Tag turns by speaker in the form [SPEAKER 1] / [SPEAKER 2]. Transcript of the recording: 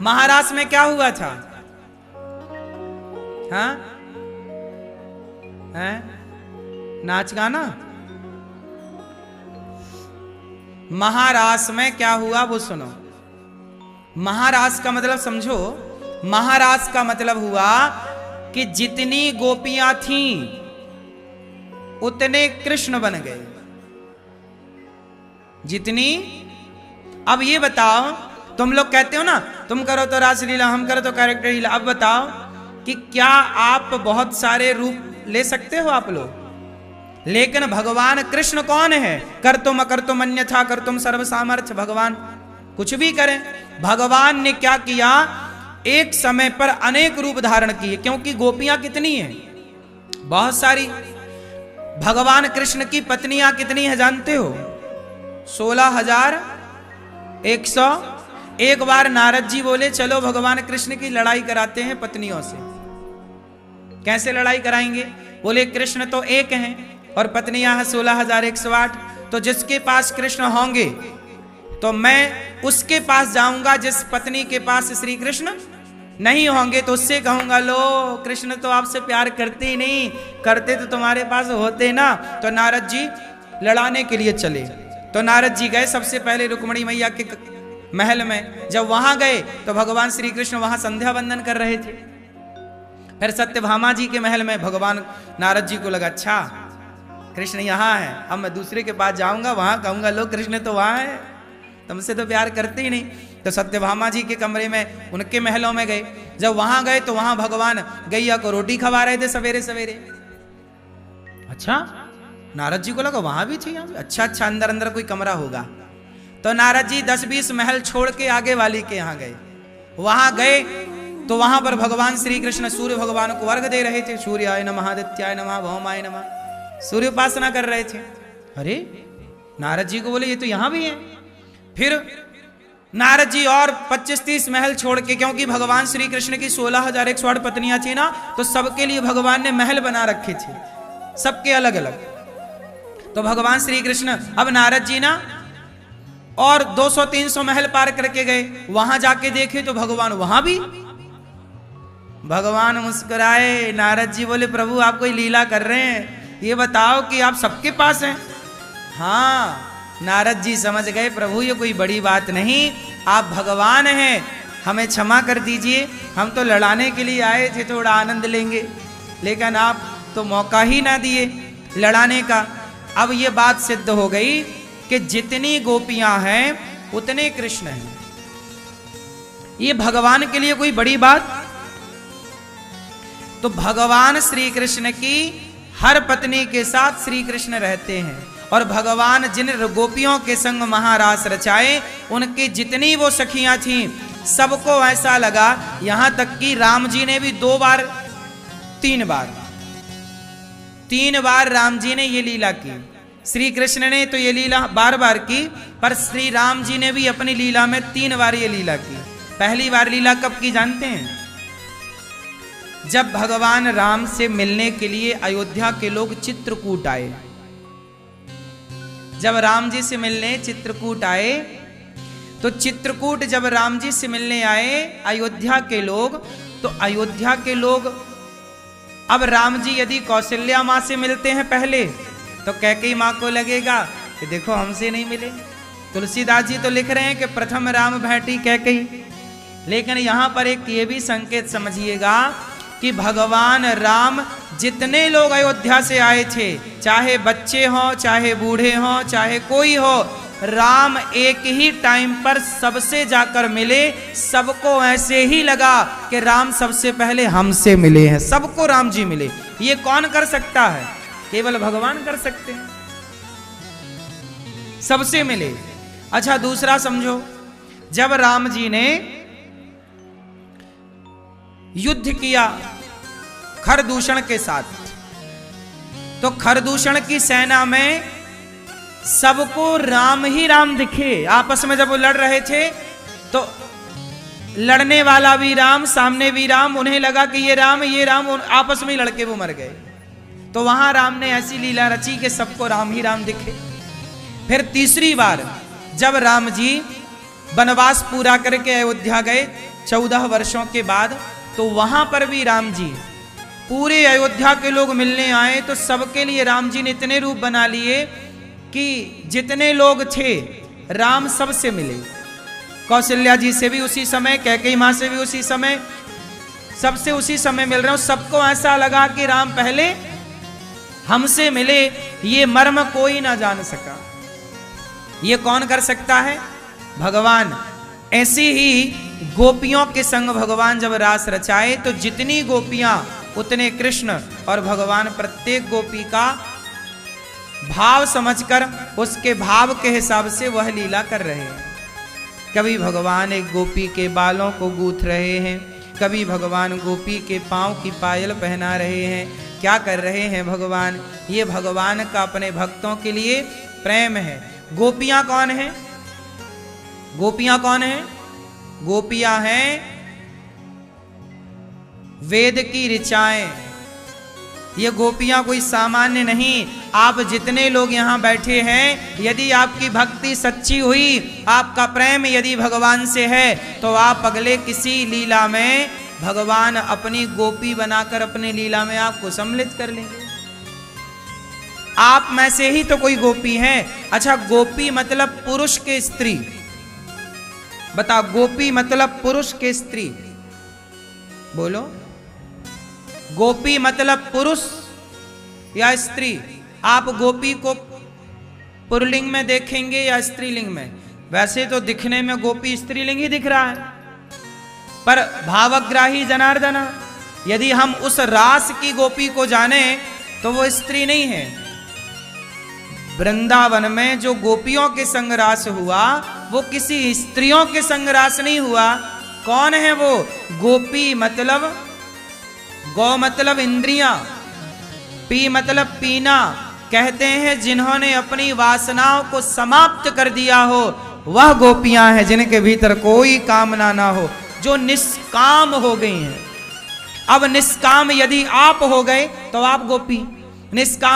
[SPEAKER 1] महारास में क्या हुआ था? हाँ, है नाच गाना। महारास में क्या हुआ वो सुनो। महारास का मतलब समझो। महारास का मतलब हुआ कि जितनी गोपियां थीं उतने कृष्ण बन गए। जितनी, अब ये बताओ, तुम लोग कहते हो ना तुम करो तो रासलीला, हम करो तो कैरेक्टर लीला। अब बताओ कि क्या आप बहुत सारे रूप ले सकते हो आप लोग? लेकिन भगवान कृष्ण कौन है? कर्तुम अकर्तुम अन्यथा कर्तुम सर्व सामर्थ्य। भगवान कुछ भी करें। भगवान ने क्या किया? एक समय पर अनेक रूप धारण किए, क्योंकि गोपियां कितनी हैं? बहुत सारी। भगवान कृष्ण की पत्नियां कितनी है जानते हो? 16,100। एक बार नारद जी बोले चलो भगवान कृष्ण की लड़ाई कराते हैं पत्नियों से। कैसे लड़ाई कराएंगे? बोले कृष्ण तो एक हैं और पत्नियां हैं 16,108। तो जिसके पास कृष्ण होंगे तो मैं उसके पास जाऊंगा, जिस पत्नी के पास श्री कृष्ण नहीं होंगे तो उससे कहूंगा लो कृष्ण तो आपसे प्यार करते ही नहीं, करते तो तुम्हारे पास होते ना। तो नारद जी लड़ाने के लिए चले। तो नारद जी गए सबसे पहले रुक्मणी मैया के महल में। जब वहां गए तो भगवान श्री कृष्ण वहां संध्या वंदन कर रहे थे। फिर सत्यभामा जी के महल में भगवान नारद जी को लगा अच्छा कृष्ण यहाँ है, अब मैं दूसरे के पास जाऊंगा, वहां कहूंगा लो कृष्ण तो वहां है, तुमसे तो प्यार करते ही नहीं। तो सत्यभामा जी के कमरे में, उनके महलों में गए। जब वहां गए तो वहां भगवान गैया को रोटी खवा रहे थे सवेरे सवेरे। अच्छा, नारद जी को लगा वहां भी थी यहाँ भी। अच्छा अच्छा, अंदर अंदर कोई कमरा होगा। तो नारद जी 10-20 महल छोड़ के आगे वाली के यहाँ गए। वहां गए तो वहां पर भगवान श्री कृष्ण सूर्य भगवान को अर्घ दे रहे थे। सूर्याय नमः, आदित्याय नमः, भौमाय नमः, सूर्य उपासना कर रहे थे। अरे नारद जी को बोले ये तो यहां भी है। फिर नारद जी और 25-30 महल छोड़ के, क्योंकि भगवान श्री कृष्ण की 16,108 पत्नियां थी ना, तो सबके लिए भगवान ने महल बना रखे थे, सबके अलग अलग। तो भगवान श्री कृष्ण, अब नारद जी ना और 200-300 महल पार करके गए। वहां जाके देखे तो भगवान वहां भी। भगवान मुस्कुराए। नारद जी बोले प्रभु आप कोई लीला कर रहे हैं, ये बताओ कि आप सबके पास हैं? हाँ। नारद जी समझ गए प्रभु ये कोई बड़ी बात नहीं, आप भगवान हैं, हमें क्षमा कर दीजिए, हम तो लड़ाने के लिए आए थे, थोड़ा आनंद लेंगे, लेकिन आप तो मौका ही ना दिए लड़ाने का। अब ये बात सिद्ध हो गई कि जितनी गोपियां हैं उतने कृष्ण हैं। ये भगवान के लिए कोई बड़ी बात? तो भगवान श्री कृष्ण की हर पत्नी के साथ श्री कृष्ण रहते हैं। और भगवान जिन गोपियों के संग महारास रचाए, उनकी जितनी वो सखियां थीं, सबको ऐसा लगा, यहां तक कि राम जी ने भी 2 बार 3 बार राम जी ने ये लीला की। श्री कृष्ण ने तो ये लीला बार बार की, पर श्री राम जी ने भी अपनी लीला में 3 बार ये लीला की। पहली बार लीला कब की जानते हैं? जब भगवान राम से मिलने के लिए अयोध्या के लोग चित्रकूट आए। जब राम जी से मिलने चित्रकूट आए, तो चित्रकूट जब राम जी से मिलने आए अयोध्या के लोग, तो अयोध्या के लोग, अब राम जी यदि कौशल्या माँ से मिलते हैं पहले, तो कैकेयी माँ को लगेगा कि देखो हमसे नहीं मिले। तुलसीदास जी तो लिख रहे हैं कि प्रथम राम भेंटी कैकेयी। लेकिन यहां पर एक ये भी संकेत समझिएगा कि भगवान राम जितने लोग अयोध्या से आए थे, चाहे बच्चे हों, चाहे बूढ़े हों, चाहे कोई हो, राम एक ही टाइम पर सबसे जाकर मिले। सबको ऐसे ही लगा कि राम सबसे पहले हमसे मिले हैं, सबको राम जी मिले। ये कौन कर सकता है? केवल भगवान कर सकते हैं, सबसे मिले। अच्छा दूसरा समझो, जब राम जी ने युद्ध किया खरदूषण के साथ, तो खरदूषण की सेना में सबको राम ही राम दिखे। आपस में जब वो लड़ रहे थे तो लड़ने वाला भी राम, सामने भी राम, उन्हें लगा कि ये राम, आपस में ही लड़के वो मर गए। तो वहां राम ने ऐसी लीला रची कि सबको राम ही राम दिखे। फिर तीसरी बार जब राम जी वनवास पूरा करके अयोध्या गए, 14 वर्षों के बाद, तो वहां पर भी राम जी, पूरे अयोध्या के लोग मिलने आए तो सबके लिए राम जी ने इतने रूप बना लिए कि जितने लोग थे राम सबसे मिले। कौशल्या जी से भी उसी समय, कैकेयी मां से भी उसी समय, सबसे उसी समय मिल रहे हो। सबको ऐसा लगा कि राम पहले हमसे मिले, ये मर्म कोई ना जान सका। ये कौन कर सकता है? भगवान। ऐसी ही गोपियों के संग भगवान जब रास रचाए तो जितनी गोपियां उतने कृष्ण, और भगवान प्रत्येक गोपी का भाव समझकर उसके भाव के हिसाब से वह लीला कर रहे हैं। कभी भगवान एक गोपी के बालों को गूंथ रहे हैं, कभी भगवान गोपी के पांव की पायल पहना रहे हैं। क्या कर रहे हैं भगवान? ये भगवान का अपने भक्तों के लिए प्रेम है। गोपियां कौन है? गोपियां कौन है? गोपियां हैं वेद की ऋचाएं। ये गोपियां कोई सामान्य नहीं। आप जितने लोग यहां बैठे हैं, यदि आपकी भक्ति सच्ची हुई, आपका प्रेम यदि भगवान से है, तो आप अगले किसी लीला में भगवान अपनी गोपी बनाकर अपनी लीला में आपको सम्मिलित कर लेंगे। आप में से ही तो कोई गोपी है। अच्छा, गोपी मतलब पुरुष के स्त्री। बताओ, गोपी मतलब पुरुष के स्त्री। बोलो, गोपी मतलब पुरुष या स्त्री? आप गोपी को पुल्लिंग में देखेंगे या स्त्रीलिंग में? वैसे तो दिखने में गोपी स्त्रीलिंग ही दिख रहा है, पर भावग्राही जनार्दन, यदि हम उस रास की गोपी को जाने तो वो स्त्री नहीं है। वृंदावन में जो गोपियों के संग रास हुआ वो किसी स्त्रियों के संग रास नहीं हुआ। कौन है वो? गोपी मतलब गौ मतलब इंद्रियां, पी मतलब पीना। कहते हैं जिन्होंने अपनी वासनाओं को समाप्त कर दिया हो वह गोपियां हैं, जिनके भीतर कोई कामना ना हो, जो निष्काम हो गई हैं। अब निष्काम यदि आप हो गए तो आप गोपी, निष्काम